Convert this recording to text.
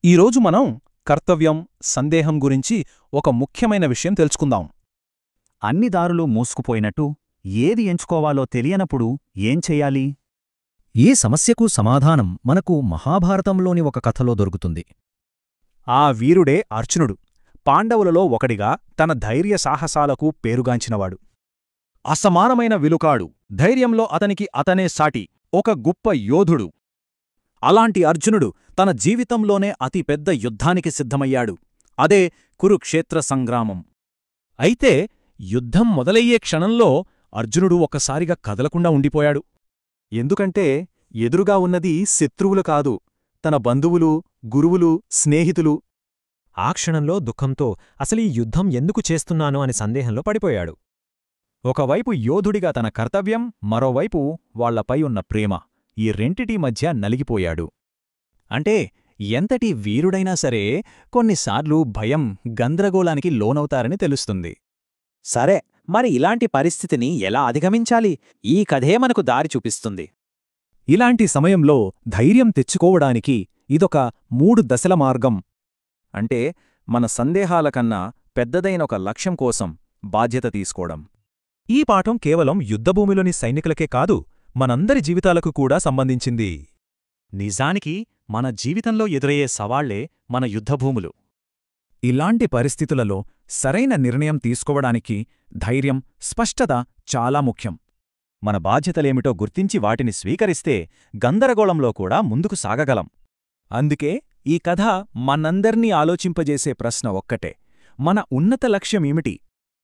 ఈరోజు మనం కర్తవ్యం, సందేహం గురించి ఒక ముఖ్యమైన విషయం తెలుసుకుందాం. అన్ని దారులు మూసుకుపోయినట్టు ఏది ఎంచుకోవాలో తెలియనప్పుడు ఏం చెయ్యాలి? ఈ సమస్యకు సమాధానం మనకు మహాభారతంలోని ఒక కథలో దొరుకుతుంది. ఆ వీరుడే అర్జునుడు. పాండవులలో ఒకడిగా తన ధైర్య సాహసాలకు పేరుగాంచినవాడు. అసమానమైన విలుకాడు. ధైర్యంలో అతనికి అతనే సాటి. ఒక గొప్ప యోధుడు. అలాంటి అర్జునుడు తన జీవితంలోనే అతి పెద్ద యుద్ధానికి సిద్ధమయ్యాడు. అదే కురుక్షేత్ర సంగ్రామం. అయితే యుద్ధం మొదలయ్యే క్షణంలో అర్జునుడు ఒక్కసారిగా కదలకుండా ఉండిపోయాడు. ఎందుకంటే ఎదురుగా ఉన్నది శత్రువులు కాదు, తన బంధువులు, గురువులు, స్నేహితులు. ఆ క్షణంలో దుఃఖంతో అసలీ యుద్ధం ఎందుకు చేస్తున్నాను అని సందేహంలో పడిపోయాడు. ఒకవైపు యోధుడిగా తన కర్తవ్యం, మరోవైపు వాళ్లపై ఉన్న ప్రేమ, ఈ రెంటిటి మధ్య నలిగిపోయాడు. అంటే ఎంతటి వీరుడైనా సరే కొన్నిసార్లు భయం, గందరగోళానికి లోనవుతారని తెలుస్తుంది. సరే, మరి ఇలాంటి పరిస్థితిని ఎలా అధిగమించాలి? ఈ కథే మనకు దారి చూపిస్తుంది. ఇలాంటి సమయంలో ధైర్యం తెచ్చుకోవడానికి ఇదొక 3 దశల మార్గం. అంటే మన సందేహాలకన్నా పెద్దదైన ఒక లక్ష్యం కోసం బాధ్యత తీసుకోవడం. ఈ పాఠం కేవలం యుద్ధభూమిలోని సైనికులకే కాదు, మనందరి జీవితాలకు కూడా సంబంధించింది. నిజానికి మన జీవితంలో ఎదురయ్యే సవాళ్లే మన యుద్ధభూములు. ఇలాంటి పరిస్థితులలో సరైన నిర్ణయం తీసుకోవడానికి ధైర్యం, స్పష్టత చాలా ముఖ్యం. మన బాధ్యతలేమిటో గుర్తించి వాటిని స్వీకరిస్తే గందరగోళంలో కూడా ముందుకు సాగగలం. అందుకే ఈ కథ మనందర్నీ ఆలోచింపజేసే ప్రశ్న ఒక్కటే: మన ఉన్నత లక్ష్యమేమిటి?